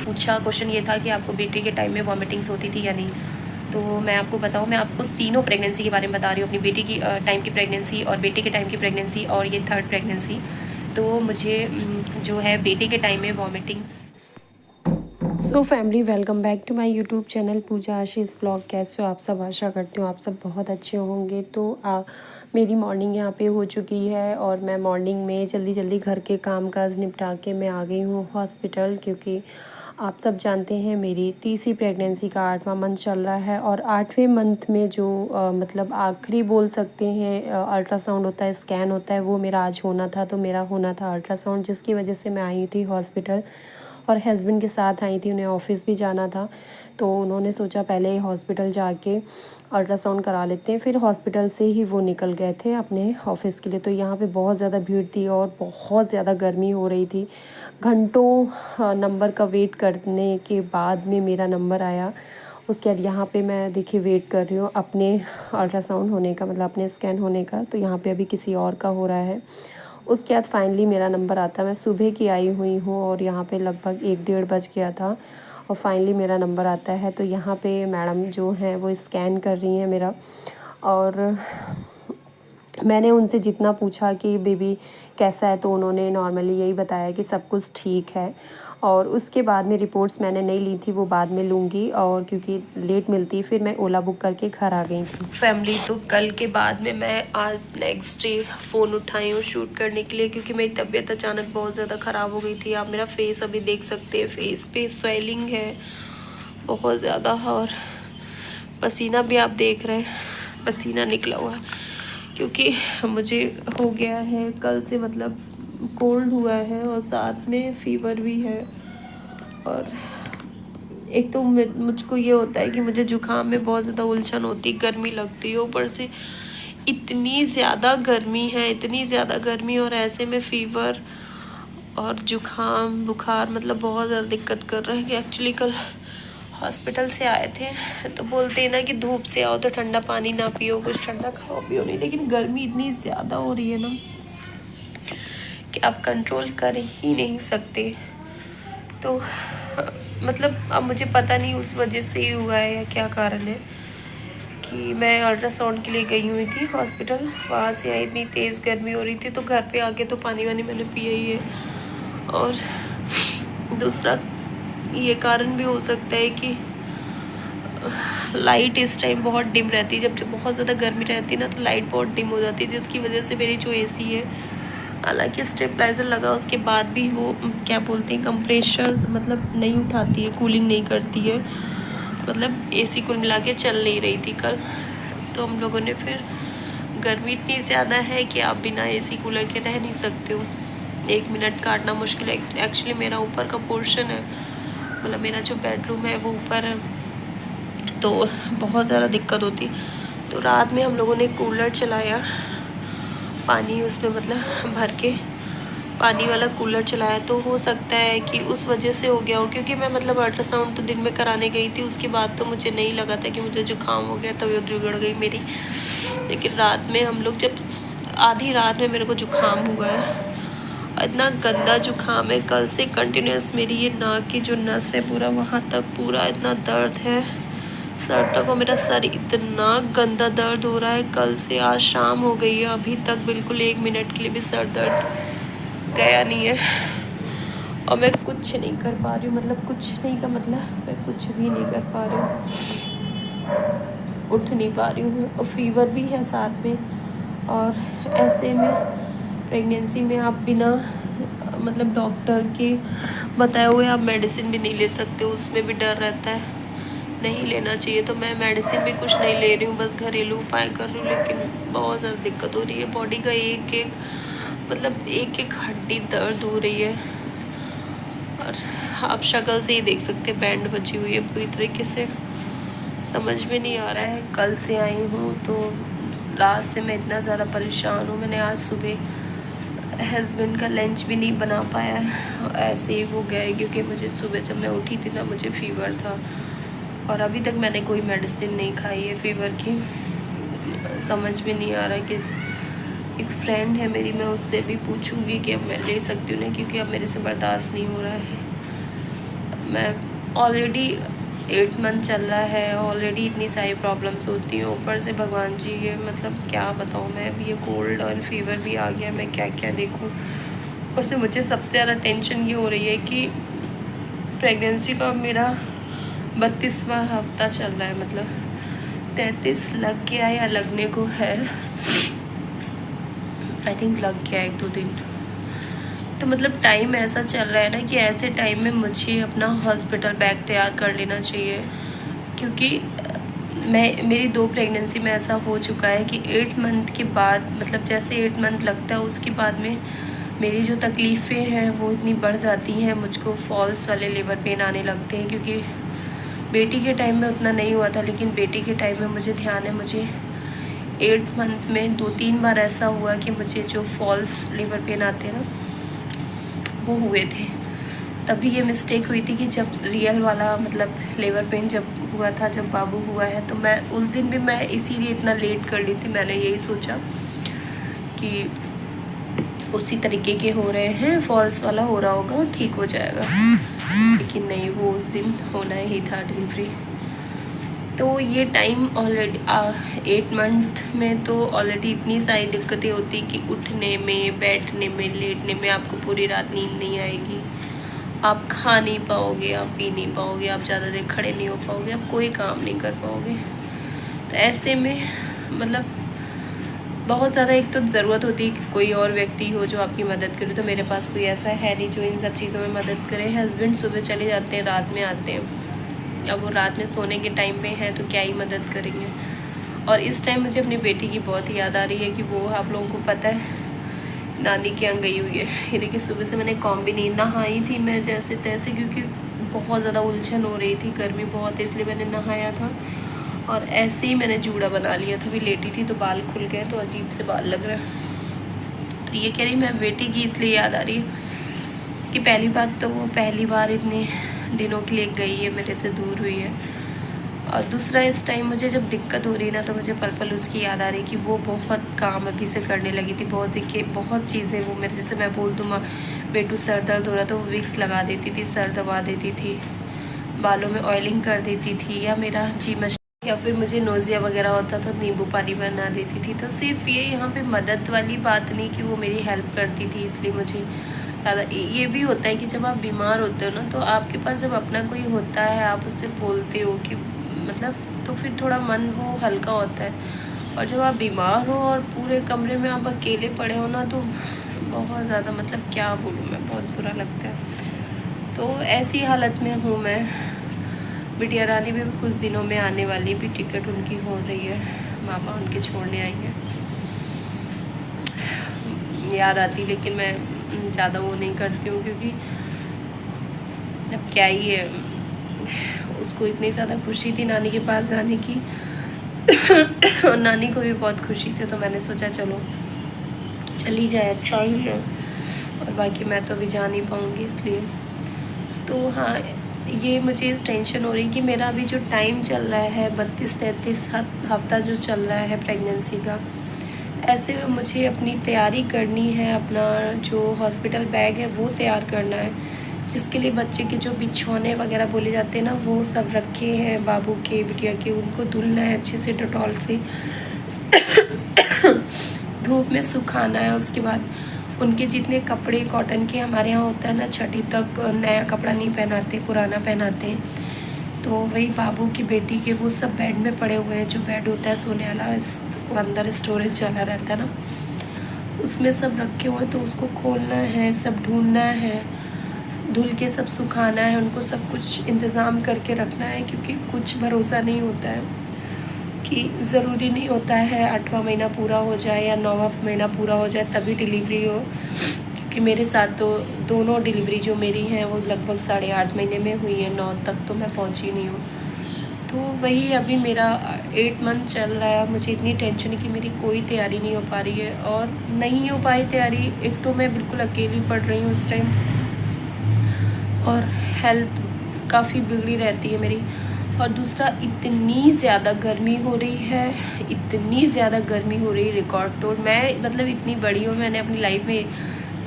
पूछा, क्वेश्चन ये था कि आपको बेटे के टाइम में वॉमिटिंग्स होती थी या नहीं। तो मैं आपको बताऊँ, मैं आपको तीनों प्रेगनेंसी के बारे में बता रही हूँ, अपनी बेटी की टाइम की प्रेगनेंसी और बेटे के टाइम की प्रेगनेंसी और ये थर्ड प्रेगनेंसी। तो मुझे जो है बेटे के टाइम में vomitings. So family, welcome back to my YouTube channel Pooja Ashish blog. कैसे हो आप सब? आशा करती हूँ आप सब बहुत अच्छे होंगे। तो मेरी मॉर्निंग यहाँ पे हो चुकी है और मैं मॉर्निंग में जल्दी जल्दी घर के काम काज निपटा के मैं आ गई हूँ हॉस्पिटल, क्योंकि आप सब जानते हैं मेरी तीसरी प्रेगनेंसी का 8वां मंथ चल रहा है। और 8वें मंथ में जो मतलब आखिरी बोल सकते हैं अल्ट्रासाउंड होता है, स्कैन होता है, वो मेरा आज होना था। तो मेरा होना था अल्ट्रासाउंड, जिसकी वजह से मैं आई थी हॉस्पिटल और हस्बैंड के साथ आई थी, उन्हें ऑफिस भी जाना था। तो उन्होंने सोचा पहले हॉस्पिटल जाके अल्ट्रासाउंड करा लेते हैं, फिर हॉस्पिटल से ही वो निकल गए थे अपने ऑफिस के लिए। तो यहाँ पे बहुत ज़्यादा भीड़ थी और बहुत ज़्यादा गर्मी हो रही थी। घंटों नंबर का वेट करने के बाद में मेरा नंबर आया। उसके बाद यहाँ पे मैं देखिए वेट कर रही हूँ अपने अल्ट्रासाउंड होने का, मतलब अपने स्कैन होने का। तो यहाँ पे अभी किसी और का हो रहा है। उसके बाद फाइनली मेरा नंबर आता है। मैं सुबह की आई हुई हूँ और यहाँ पे लगभग 1-1:30 बज गया था और फाइनली मेरा नंबर आता है। तो यहाँ पे मैडम जो हैं वो स्कैन कर रही हैं मेरा, और मैंने उनसे जितना पूछा कि बेबी कैसा है, तो उन्होंने नॉर्मली यही बताया कि सब कुछ ठीक है। और उसके बाद में रिपोर्ट्स मैंने नहीं ली थी, वो बाद में लूँगी, और क्योंकि लेट मिलती फिर मैं ओला बुक करके घर आ गई थी। फैमिली, तो कल के बाद में मैं आज नेक्स्ट डे फ़ोन उठाई हूँ शूट करने के लिए, क्योंकि मेरी तबीयत अचानक बहुत ज़्यादा ख़राब हो गई थी। आप मेरा फेस अभी देख सकते हैं, फेस पे स्वेलिंग है बहुत ज़्यादा, और पसीना भी आप देख रहे हैं, पसीना निकला हुआ है, क्योंकि मुझे हो गया है कल से, मतलब कोल्ड हुआ है और साथ में फीवर भी है। और एक तो मुझको ये होता है कि मुझे जुकाम में बहुत ज़्यादा उलझन होती, गर्मी लगती है, ऊपर से इतनी ज़्यादा गर्मी है, इतनी ज़्यादा गर्मी, और ऐसे में फीवर और जुकाम बुखार मतलब बहुत ज़्यादा दिक्कत कर रहा है। कि एक्चुअली कल हॉस्पिटल से आए थे तो बोलते हैं ना कि धूप से आओ तो ठंडा पानी ना पियो, कुछ ठंडा खाओ पियो नहीं, लेकिन गर्मी इतनी ज़्यादा हो रही है ना कि आप कंट्रोल कर ही नहीं सकते। तो मतलब अब मुझे पता नहीं उस वजह से ही हुआ है या क्या कारण है कि मैं अल्ट्रासाउंड के लिए गई हुई थी हॉस्पिटल, वहाँ से आई, इतनी तेज़ गर्मी हो रही थी, तो घर पे आके तो पानी वानी मैंने पिया ही है। और दूसरा ये कारण भी हो सकता है कि लाइट इस टाइम बहुत डिम रहती है, जब बहुत ज़्यादा गर्मी रहती है ना तो लाइट बहुत डिम हो जाती है, जिसकी वजह से मेरी जो एसी है, हालांकि स्टेबलाइज़र लगा उसके बाद भी वो क्या बोलते हैं कंप्रेशर मतलब नहीं उठाती है, कूलिंग नहीं करती है, मतलब एसी कुल मिला के चल नहीं रही थी कल। तो हम लोगों ने फिर, गर्मी इतनी ज़्यादा है कि आप बिना एसी कूलर के रह नहीं सकते हो, 1 मिनट काटना मुश्किल है। एक्चुअली मेरा ऊपर का पोर्शन है, मतलब मेरा जो बेडरूम है वो ऊपर है, तो बहुत ज़्यादा दिक्कत होती। तो रात में हम लोगों ने कूलर चलाया, पानी उसमें मतलब भर के पानी वाला कूलर चलाया। तो हो सकता है कि उस वजह से हो गया हो, क्योंकि मैं मतलब अल्ट्रासाउंड तो दिन में कराने गई थी, उसके बाद तो मुझे नहीं लगा था कि मुझे जुकाम हो गया, तबीयत बिगड़ गई मेरी। लेकिन रात में हम लोग जब आधी रात में मेरे को जुकाम हुआ है, इतना गंदा जुकाम है कल से कंटिन्यूस, मेरी ये नाक की जो नस है पूरा वहाँ तक पूरा इतना दर्द है, सर तक, और मेरा सर इतना गंदा दर्द हो रहा है कल से। आज शाम हो गई है, अभी तक बिल्कुल 1 मिनट के लिए भी सर दर्द गया नहीं है, और मैं कुछ नहीं कर पा रही हूँ, मतलब कुछ नहीं का मतलब मैं कुछ भी नहीं कर पा रही हूँ, उठ नहीं पा रही हूँ, और फीवर भी है साथ में। और ऐसे में प्रेगनेंसी में आप बिना मतलब डॉक्टर के बताए हुए आप मेडिसिन भी नहीं ले सकते, उसमें भी डर रहता है, नहीं लेना चाहिए। तो मैं मेडिसिन भी कुछ नहीं ले रही हूँ, बस घरेलू उपाय कर रही हूँ, लेकिन बहुत ज़्यादा दिक्कत हो रही है, बॉडी का एक एक मतलब एक एक हड्डी दर्द हो रही है। और आप शक्ल से ही देख सकते हैं बैंड बची हुई है पूरी तरीके से, समझ में नहीं आ रहा है। कल से आई हूँ तो रात से मैं इतना ज़्यादा परेशान हूँ, मैंने आज सुबह हस्बैंड का लंच भी नहीं बना पाया, ऐसे ही वो गए, क्योंकि मुझे सुबह जब मैं उठी थी ना मुझे फ़ीवर था, और अभी तक मैंने कोई मेडिसिन नहीं खाई है फ़ीवर की। समझ में नहीं आ रहा कि एक फ्रेंड है मेरी, मैं उससे भी पूछूंगी कि अब मैं ले सकती हूँ ना, क्योंकि अब मेरे से बर्दाश्त नहीं हो रहा है। मैं ऑलरेडी 8 मंथ चल रहा है, ऑलरेडी इतनी सारी प्रॉब्लम्स होती हैं, ऊपर से भगवान जी ये मतलब क्या बताऊँ मैं, ये कोल्ड और फीवर भी आ गया, मैं क्या क्या देखूँ। ऊपर से मुझे सबसे ज़्यादा टेंशन ये हो रही है कि प्रेगनेंसी का मेरा 32वां हफ्ता चल रहा है, मतलब 33 लग गया या लगने को है, आई थिंक लग गया 1-2 दिन। तो मतलब टाइम ऐसा चल रहा है ना कि ऐसे टाइम में मुझे अपना हॉस्पिटल बैग तैयार कर लेना चाहिए, क्योंकि मेरी 2 प्रेगनेंसी में ऐसा हो चुका है कि 8 मंथ के बाद, मतलब जैसे 8 मंथ लगता है उसके बाद में मेरी जो तकलीफ़ें हैं वो इतनी बढ़ जाती हैं, मुझको फॉल्स वाले लेबर पेन आने लगते हैं। क्योंकि बेटी के टाइम में उतना नहीं हुआ था, लेकिन बेटी के टाइम में मुझे ध्यान है, मुझे 8 मंथ में 2-3 बार ऐसा हुआ कि मुझे जो फॉल्स लेबर पेन आते हैं ना वो हुए थे। तभी ये मिस्टेक हुई थी कि जब रियल वाला मतलब लेबर पेन जब हुआ था, जब बाबू हुआ है, तो मैं उस दिन भी मैं इसीलिए इतना लेट कर ली थी। मैंने यही सोचा कि उसी तरीके के हो रहे हैं, फॉल्स वाला हो रहा होगा, ठीक हो जाएगा, लेकिन नहीं, वो उस दिन होना ही था डिलीवरी। तो ये टाइम ऑलरेडी 8 मंथ में तो ऑलरेडी इतनी सारी दिक्कतें होती कि उठने में, बैठने में, लेटने में आपको पूरी रात नींद नहीं आएगी, आप खा नहीं पाओगे, आप पी नहीं पाओगे, आप ज़्यादा देर खड़े नहीं हो पाओगे, आप कोई काम नहीं कर पाओगे। तो ऐसे में मतलब बहुत ज़्यादा एक तो ज़रूरत होती है कि कोई और व्यक्ति हो जो आपकी मदद करे। तो मेरे पास कोई ऐसा है नहीं जो इन सब चीज़ों में मदद करे। हस्बैंड सुबह चले जाते हैं, रात में आते हैं। अब वो रात में सोने के टाइम पे हैं तो क्या ही मदद करेंगे। और इस टाइम मुझे अपनी बेटी की बहुत याद आ रही है कि वो, आप लोगों को पता है, नानी के यहाँ गई हुई है। ये देखिए, सुबह से मैंने कॉम भी नहीं नहाई थी मैं जैसे तैसे, क्योंकि बहुत ज़्यादा उलझन हो रही थी, गर्मी बहुत है, इसलिए मैंने नहाया था। और ऐसे ही मैंने जूड़ा बना लिया था, भी लेटी थी तो बाल खुल गए, तो अजीब से बाल लग रहे हैं। तो ये कह रही मैं बेटी की इसलिए याद आ रही है कि पहली बात तो वो पहली बार इतने दिनों के लिए गई है, मेरे से दूर हुई है। और दूसरा, इस टाइम मुझे जब दिक्कत हो रही है ना, तो मुझे पल पल उसकी याद आ रही कि वो बहुत काम अभी से करने लगी थी, बहुत चीज़ें वो मेरे, जैसे मैं बोल दूँ बेटू सर दर्द हो रहा तो वो विक्स लगा देती थी, सर दबा देती थी, बालों में ऑयलिंग कर देती थी, या मेरा या फिर मुझे नोज़िया वगैरह होता तो नींबू पानी बना देती थी। तो सिर्फ ये यहाँ पे मदद वाली बात नहीं कि वो मेरी हेल्प करती थी इसलिए मुझे ज़्यादा, ये भी होता है कि जब आप बीमार होते हो ना, तो आपके पास जब अपना कोई होता है, आप उससे बोलते हो कि मतलब, तो फिर थोड़ा मन वो हल्का होता है। और जब आप बीमार हो और पूरे कमरे में आप अकेले पड़े हो ना, तो बहुत ज़्यादा, मतलब क्या बोलूँ मैं, बहुत बुरा लगता है। तो ऐसी हालत में हूँ मैं। बिटिया रानी भी कुछ दिनों में आने वाली, भी टिकट उनकी हो रही है, मामा उनके छोड़ने आई है। याद आती, लेकिन मैं ज़्यादा वो नहीं करती हूँ, क्योंकि अब क्या ही है, उसको इतनी ज़्यादा खुशी थी नानी के पास जाने की और नानी को भी बहुत खुशी थी, तो मैंने सोचा चलो चली जाए, अच्छा ही है। और बाकी मैं तो अभी जा नहीं पाऊँगी, इसलिए तो हाँ, ये मुझे टेंशन हो रही कि मेरा अभी जो टाइम चल रहा है 32-33 हफ्ता जो चल रहा है प्रेगनेंसी का, ऐसे में मुझे अपनी तैयारी करनी है, अपना जो हॉस्पिटल बैग है वो तैयार करना है, जिसके लिए बच्चे के जो बिछौने वगैरह बोले जाते हैं ना, वो सब रखे हैं, बाबू के, बिटिया के, उनको धुलना है अच्छे से डेटॉल से धूप में सुखाना है। उसके बाद उनके जितने कपड़े कॉटन के हमारे यहाँ होता है ना, छठी तक नया कपड़ा नहीं पहनाते, पुराना पहनाते हैं। तो वही बाबू की, बेटी के, वो सब बेड में पड़े हुए हैं। जो बेड होता है सोने वाला, अंदर स्टोरेज चला रहता है ना, उसमें सब रखे हुए हैं। तो उसको खोलना है, सब ढूंढना है, धुल के सब सुखाना है, उनको सब कुछ इंतज़ाम करके रखना है, क्योंकि कुछ भरोसा नहीं होता है कि ज़रूरी नहीं होता है 8वां महीना पूरा हो जाए या 9वां महीना पूरा हो जाए तभी डिलीवरी हो। क्योंकि मेरे साथ तो दोनों डिलीवरी जो मेरी हैं वो लगभग 8.5 महीने में हुई है, 9 तक तो मैं पहुंची नहीं हूँ। तो वही अभी मेरा 8 मंथ चल रहा है। मुझे इतनी टेंशन है कि मेरी कोई तैयारी नहीं हो पा रही है, और नहीं हो पाई तैयारी। एक तो मैं बिल्कुल अकेली पड़ रही हूँ उस टाइम, और हेल्थ काफ़ी बिगड़ी रहती है मेरी। और दूसरा, इतनी ज़्यादा गर्मी हो रही है, इतनी ज़्यादा गर्मी हो रही है रिकॉर्ड तोड़। मैं मतलब इतनी बड़ी हूँ, मैंने अपनी लाइफ में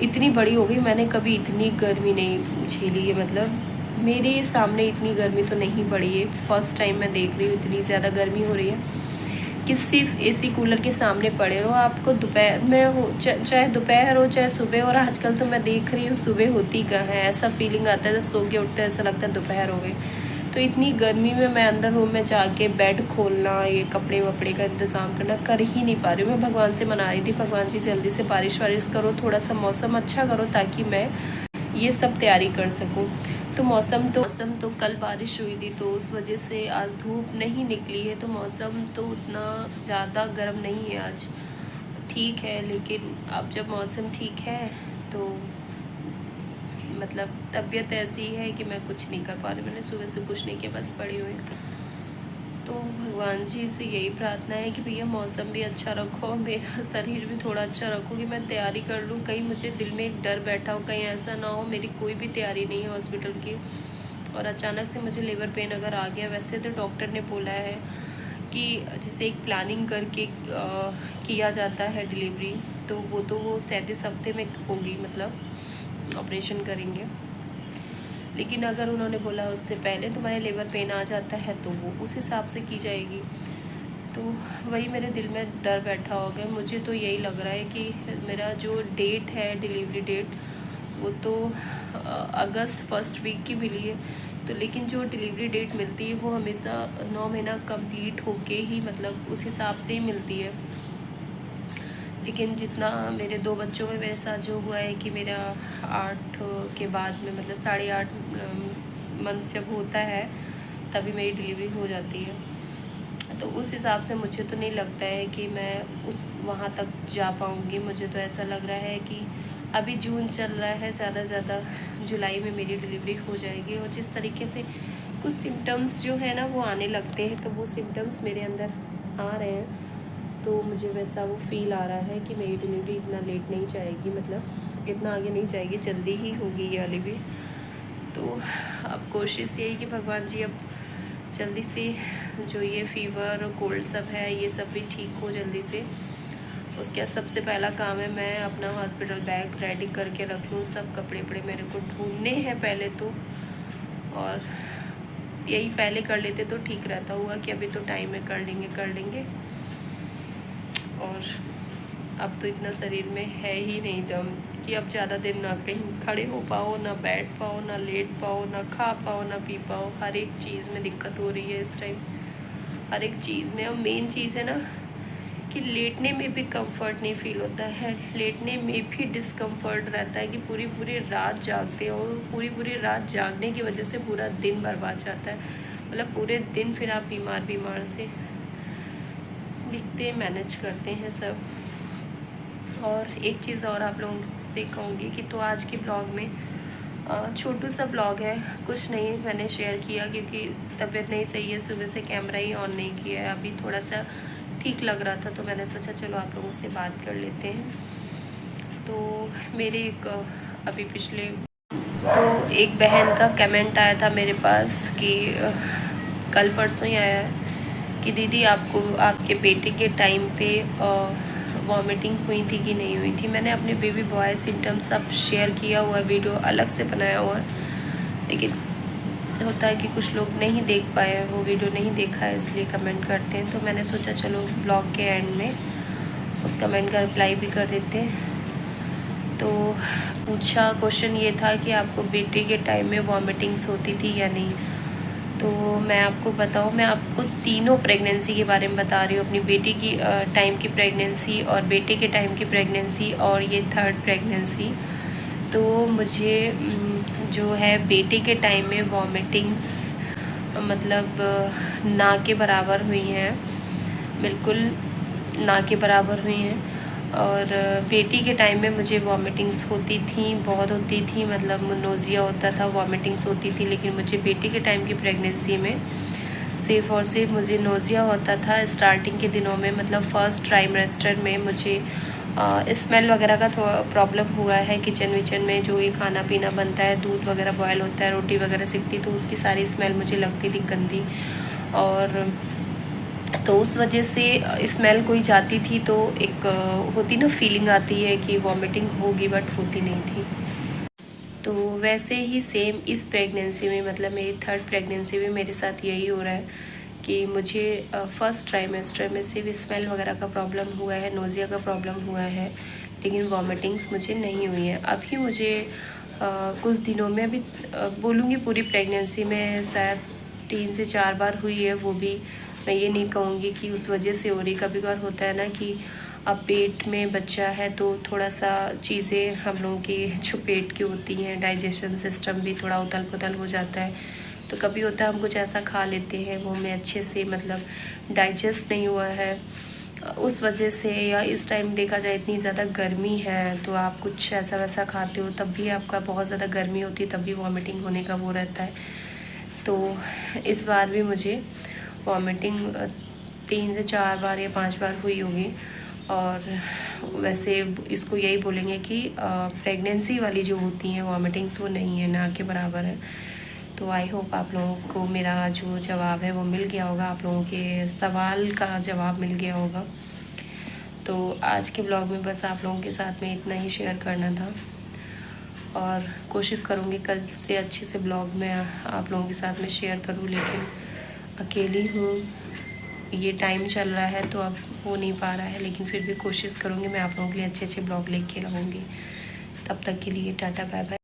इतनी बड़ी हो गई, मैंने कभी इतनी गर्मी नहीं झेली है। मतलब मेरे सामने इतनी गर्मी तो नहीं पड़ी है, फर्स्ट टाइम मैं देख रही हूँ इतनी ज़्यादा गर्मी हो रही है कि सिर्फ एसी कूलर के सामने पड़े रहो। आपको दोपहर में हो चाहे दोपहर हो चाहे सुबह, और आजकल तो मैं देख रही हूँ सुबह होती कहाँ है, ऐसा फीलिंग आता है जब सो के उठते हैं ऐसा लगता है दोपहर हो गई। तो इतनी गर्मी में मैं अंदर रूम में जाके बेड खोलना, ये कपड़े वपड़े का इंतज़ाम करना कर ही नहीं पा रही हूँ। मैं भगवान से मना रही थी, भगवान जी जल्दी से बारिश वारिश करो, थोड़ा सा मौसम अच्छा करो ताकि मैं ये सब तैयारी कर सकूं। तो मौसम तो कल बारिश हुई थी तो उस वजह से आज धूप नहीं निकली है, तो मौसम तो उतना ज़्यादा गर्म नहीं है आज, ठीक है। लेकिन अब जब मौसम ठीक है तो मतलब तबीयत ऐसी है कि मैं कुछ नहीं कर पा रही। मैंने सुबह से कुछ नहीं किया, बस पड़ी हुई। तो भगवान जी से यही प्रार्थना है कि भैया मौसम भी अच्छा रखो, मेरा शरीर भी थोड़ा अच्छा रखो कि मैं तैयारी कर लूँ। कहीं मुझे दिल में एक डर बैठा हो, कहीं ऐसा ना हो मेरी कोई भी तैयारी नहीं है हॉस्पिटल की और अचानक से मुझे लेबर पेन अगर आ गया। वैसे तो डॉक्टर ने बोला है कि जैसे एक प्लानिंग करके किया जाता है डिलीवरी, तो वो 37 हफ्ते में होगी, मतलब ऑपरेशन करेंगे। लेकिन अगर उन्होंने बोला उससे पहले तुम्हारे लेबर पेन आ जाता है तो वो उस हिसाब से की जाएगी। तो वही मेरे दिल में डर बैठा हो गया। मुझे तो यही लग रहा है कि मेरा जो डेट है डिलीवरी डेट वो तो अगस्त फर्स्ट वीक की मिली है, तो लेकिन जो डिलीवरी डेट मिलती है वो हमेशा 9 महीना कंप्लीट होके ही, मतलब उस हिसाब से ही मिलती है। लेकिन जितना मेरे 2 बच्चों में मेरे साथ जो हुआ है कि मेरा 8 के बाद में, मतलब 8.5 मंथ जब होता है तभी मेरी डिलीवरी हो जाती है। तो उस हिसाब से मुझे तो नहीं लगता है कि मैं उस वहाँ तक जा पाऊँगी। मुझे तो ऐसा लग रहा है कि अभी जून चल रहा है, ज़्यादा से ज़्यादा जुलाई में मेरी डिलीवरी हो जाएगी। और जिस तरीके से कुछ सिम्टम्स जो है ना वो आने लगते हैं, तो वो सिम्टम्स मेरे अंदर आ रहे हैं, तो मुझे वैसा वो फील आ रहा है कि मेरी डिलीवरी इतना लेट नहीं जाएगी, मतलब इतना आगे नहीं जाएगी, जल्दी ही होगी ये वाली भी। तो अब कोशिश यही कि भगवान जी अब जल्दी से जो ये फ़ीवर और कोल्ड सब है ये सब भी ठीक हो जल्दी से। उसके बाद सबसे पहला काम है मैं अपना हॉस्पिटल बैग रेडी करके रख लूँ। सब कपड़े वपड़े मेरे को ढूंढने हैं पहले तो, और यही पहले कर लेते तो ठीक रहता। हुआ कि अभी तो टाइम है, कर लेंगे। और अब तो इतना शरीर में है ही नहीं दम कि अब ज़्यादा देर ना कहीं खड़े हो पाओ, ना बैठ पाओ, ना लेट पाओ, ना खा पाओ, ना पी पाओ। हर एक चीज़ में दिक्कत हो रही है इस टाइम, हर एक चीज़ में। अब मेन चीज़ है ना कि लेटने में भी कंफर्ट नहीं फील होता है, लेटने में भी डिस्कम्फर्ट रहता है कि पूरी पूरी रात जागते हो, पूरी पूरी रात जागने की वजह से पूरा दिन बर्बाद जाता है। मतलब पूरे दिन फिर आप बीमार से दिखते मैनेज करते हैं सब। और एक चीज़ और आप लोगों से कहूँगी कि तो आज के ब्लॉग में छोटू सा ब्लॉग है, कुछ नहीं मैंने शेयर किया क्योंकि तबीयत नहीं सही है, सुबह से कैमरा ही ऑन नहीं किया है। अभी थोड़ा सा ठीक लग रहा था तो मैंने सोचा चलो आप लोगों से बात कर लेते हैं। तो मेरे एक अभी पिछले तो एक बहन का कमेंट आया था मेरे पास कि कल परसों ही आया है कि दीदी आपको आपके बेटे के टाइम पे वॉमिटिंग हुई थी कि नहीं हुई थी। मैंने अपने बेबी बॉय सिम्टम्स सब शेयर किया हुआ है, वीडियो अलग से बनाया हुआ है, लेकिन होता है कि कुछ लोग नहीं देख पाए हैं, वो वीडियो नहीं देखा है इसलिए कमेंट करते हैं। तो मैंने सोचा चलो ब्लॉग के एंड में उस कमेंट का रिप्लाई भी कर देते हैं। तो पूछा क्वेश्चन ये था कि आपको बेटे के टाइम में वॉमिटिंग्स होती थी या नहीं। तो मैं आपको बताऊं, मैं आपको तीनों प्रेगनेंसी के बारे में बता रही हूँ, अपनी बेटी की टाइम की प्रेगनेंसी और बेटे के टाइम की प्रेगनेंसी और ये थर्ड प्रेगनेंसी। तो मुझे जो है बेटे के टाइम में वॉमिटिंग्स मतलब ना के बराबर हुई हैं, बिल्कुल ना के बराबर हुई हैं। और बेटी के टाइम में मुझे वॉमिटिंग्स होती थी, बहुत होती थी, मतलब नोज़िया होता था, वॉमिटिंग्स होती थी। लेकिन मुझे बेटी के टाइम की प्रेगनेंसी में सिर्फ और सिर्फ मुझे नोज़िया होता था स्टार्टिंग के दिनों में, मतलब फर्स्ट ट्राइमेस्टर में मुझे स्मेल वगैरह का थोड़ा प्रॉब्लम हुआ है। किचन विचन में जो ये खाना पीना बनता है, दूध वगैरह बॉयल होता है, रोटी वगैरह सिकती, तो उसकी सारी स्मेल मुझे लगती थी गंदी। और तो उस वजह से स्मेल कोई जाती थी तो एक होती ना फीलिंग आती है कि वॉमिटिंग होगी, बट होती नहीं थी। तो वैसे ही सेम इस प्रेगनेंसी में, मतलब मेरी थर्ड प्रेगनेंसी में मेरे साथ यही हो रहा है कि मुझे फर्स्ट ट्राइमेस्टर में सिर्फ स्मेल वगैरह का प्रॉब्लम हुआ है, नोज़िया का प्रॉब्लम हुआ है, लेकिन वॉमिटिंग्स मुझे नहीं हुई हैं। अभी मुझे कुछ दिनों में, अभी बोलूँगी पूरी प्रेगनेंसी में शायद 3 से 4 बार हुई है। वो भी मैं ये नहीं कहूँगी कि उस वजह से हो रही। कभी कभार होता है ना कि अब पेट में बच्चा है तो थोड़ा सा चीज़ें हम लोगों की जो पेट की होती हैं, डाइजेशन सिस्टम भी थोड़ा उथल पुथल हो जाता है। तो कभी होता है हम कुछ ऐसा खा लेते हैं वो हमें अच्छे से मतलब डाइजेस्ट नहीं हुआ है, उस वजह से, या इस टाइम देखा जाए इतनी ज़्यादा गर्मी है तो आप कुछ ऐसा वैसा खाते हो तब भी आपका बहुत ज़्यादा गर्मी होती है, तब भी वॉमिटिंग होने का वो रहता है। तो इस बार भी मुझे वॉमिटिंग 3 से 4 बार या 5 बार हुई होगी। और वैसे इसको यही बोलेंगे कि प्रेगनेंसी वाली जो होती हैं वॉमिटिंग्स वो नहीं है, ना के बराबर है। तो आई होप आप लोगों को मेरा जो जवाब है वो मिल गया होगा, आप लोगों के सवाल का जवाब मिल गया होगा। तो आज के ब्लॉग में बस आप लोगों के साथ में इतना ही शेयर करना था, और कोशिश करूँगी कल से अच्छे से ब्लॉग में आप लोगों के साथ में शेयर करूँ, लेकिन अकेली हूँ, ये टाइम चल रहा है तो अब हो नहीं पा रहा है, लेकिन फिर भी कोशिश करूँगी मैं आप लोगों के लिए अच्छे अच्छे ब्लॉग लेके रहूँगी। तब तक के लिए टाटा बाय बाय।